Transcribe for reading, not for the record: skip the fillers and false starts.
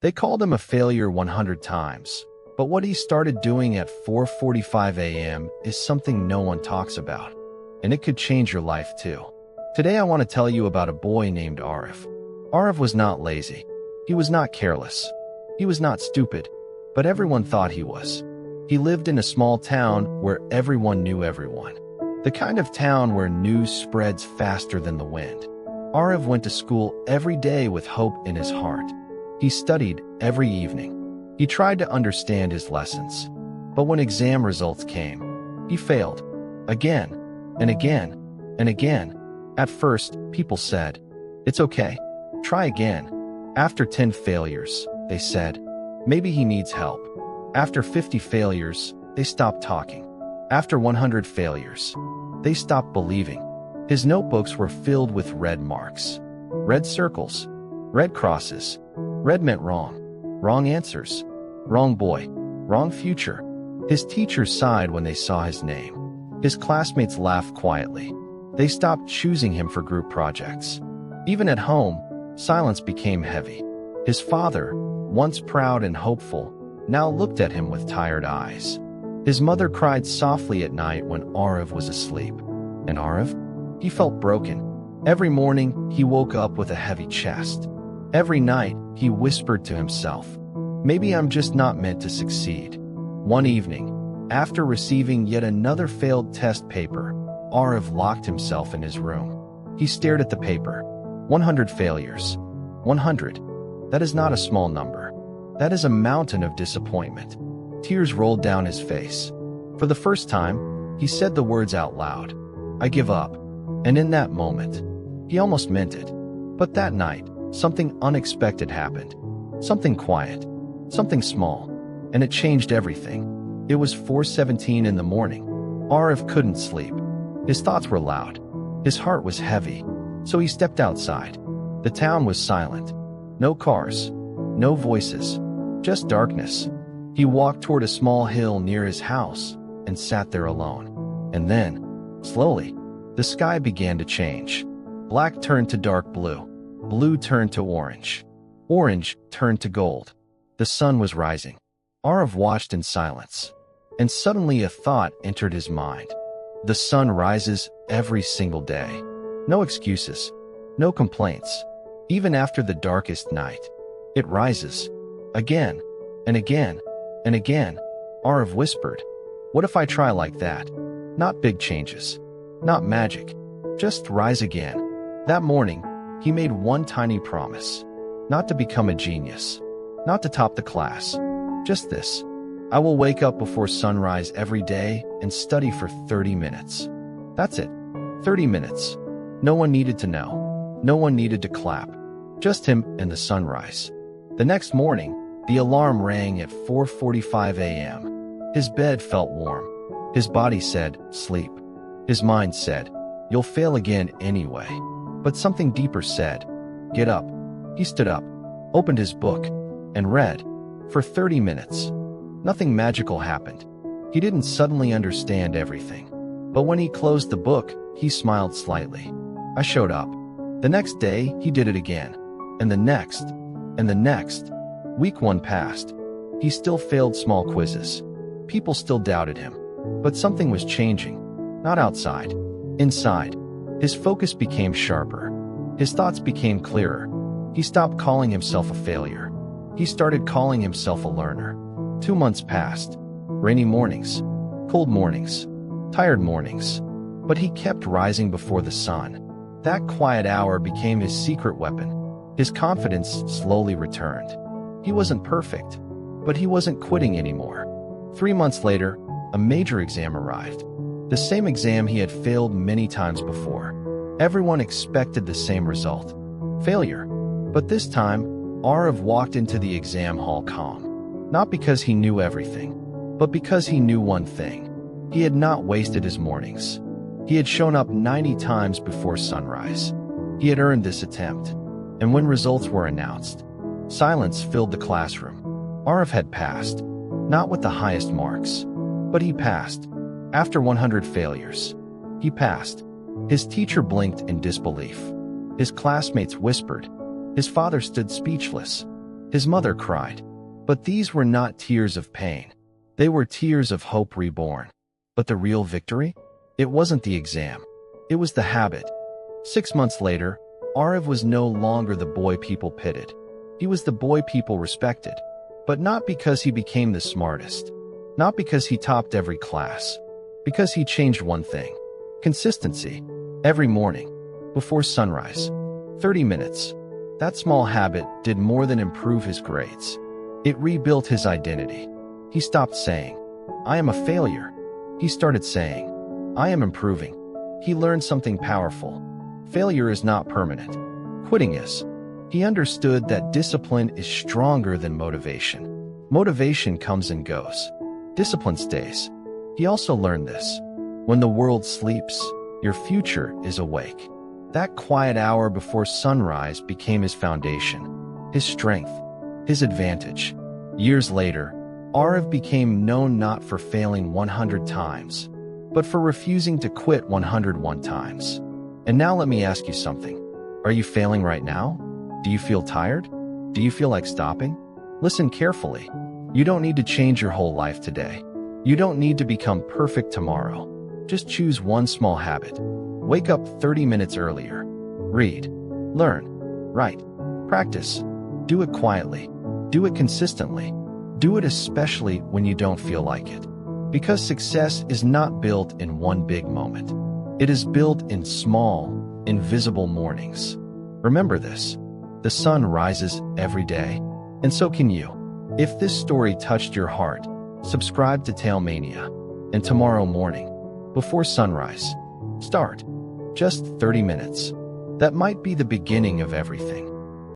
They called him a failure 100 times. But what he started doing at 4:45 a.m. is something no one talks about. And it could change your life too. Today I want to tell you about a boy named Arif. Arif was not lazy. He was not careless. He was not stupid. But everyone thought he was. He lived in a small town where everyone knew everyone. The kind of town where news spreads faster than the wind. Arif went to school every day with hope in his heart. He studied every evening. He tried to understand his lessons. But when exam results came, he failed. Again, and again, and again. At first, people said, "It's okay. Try again." After 10 failures, they said, "Maybe he needs help." After 50 failures, they stopped talking. After 100 failures, they stopped believing. His notebooks were filled with red marks, red circles, red crosses. Red meant wrong. Wrong answers. Wrong boy. Wrong future. His teachers sighed when they saw his name. His classmates laughed quietly. They stopped choosing him for group projects. Even at home, silence became heavy. His father, once proud and hopeful, now looked at him with tired eyes. His mother cried softly at night when Arif was asleep. And Arif? He felt broken. Every morning, he woke up with a heavy chest. Every night, he whispered to himself, "Maybe I'm just not meant to succeed." One evening, after receiving yet another failed test paper, Arif locked himself in his room. He stared at the paper. 100 failures. 100. That is not a small number. That is a mountain of disappointment. Tears rolled down his face. For the first time, he said the words out loud, "I give up." And in that moment, he almost meant it. But that night, something unexpected happened. Something quiet. Something small. And it changed everything. It was 4:17 in the morning. Arif couldn't sleep. His thoughts were loud. His heart was heavy. So he stepped outside. The town was silent. No cars. No voices. Just darkness. He walked toward a small hill near his house and sat there alone. And then, slowly, the sky began to change. Black turned to dark blue. Blue turned to orange. Orange turned to gold. The sun was rising. Arif watched in silence. And suddenly a thought entered his mind. The sun rises every single day. No excuses. No complaints. Even after the darkest night. It rises. Again. And again. And again. Arif whispered, "What if I try like that? Not big changes. Not magic. Just rise again." That morning, he made one tiny promise. Not to become a genius. Not to top the class. Just this. "I will wake up before sunrise every day and study for 30 minutes. That's it. 30 minutes. No one needed to know. No one needed to clap. Just him and the sunrise. The next morning, the alarm rang at 4:45 a.m. His bed felt warm. His body said, "Sleep." His mind said, "You'll fail again anyway." But something deeper said, "Get up." He stood up, opened his book, and read. For 30 minutes. Nothing magical happened. He didn't suddenly understand everything. But when he closed the book, he smiled slightly. I showed up. The next day, he did it again. And the next. And the next. Week 1 passed. He still failed small quizzes. People still doubted him. But something was changing. Not outside. Inside. His focus became sharper. His thoughts became clearer. He stopped calling himself a failure. He started calling himself a learner. 2 months passed. Rainy mornings. Cold mornings. Tired mornings. But he kept rising before the sun. That quiet hour became his secret weapon. His confidence slowly returned. He wasn't perfect, but he wasn't quitting anymore. 3 months later, a major exam arrived. The same exam he had failed many times before. Everyone expected the same result. Failure. But this time, Arif walked into the exam hall calm. Not because he knew everything, but because he knew one thing. He had not wasted his mornings. He had shown up 90 times before sunrise. He had earned this attempt. And when results were announced, silence filled the classroom. Arif had passed. Not with the highest marks. But he passed. After 100 failures. He passed. His teacher blinked in disbelief. His classmates whispered. His father stood speechless. His mother cried. But these were not tears of pain. They were tears of hope reborn. But the real victory? It wasn't the exam. It was the habit. 6 months later, Arav was no longer the boy people pitied. He was the boy people respected. But not because he became the smartest. Not because he topped every class. Because he changed one thing. Consistency. Every morning. Before sunrise. 30 minutes. That small habit did more than improve his grades. It rebuilt his identity. He stopped saying, "I am a failure." He started saying, "I am improving." He learned something powerful. Failure is not permanent. Quitting is. He understood that discipline is stronger than motivation. Motivation comes and goes. Discipline stays. He also learned this. When the world sleeps, your future is awake. That quiet hour before sunrise became his foundation, his strength, his advantage. Years later, Arav became known not for failing 100 times, but for refusing to quit 101 times. And now let me ask you something. Are you failing right now? Do you feel tired? Do you feel like stopping? Listen carefully. You don't need to change your whole life today. You don't need to become perfect tomorrow. Just choose one small habit. Wake up 30 minutes earlier. Read. Learn. Write. Practice. Do it quietly. Do it consistently. Do it especially when you don't feel like it. Because success is not built in one big moment. It is built in small, invisible mornings. Remember this. The sun rises every day, and so can you. If this story touched your heart, subscribe to TaleMania. And tomorrow morning, before sunrise, start. Just 30 minutes. That might be the beginning of everything.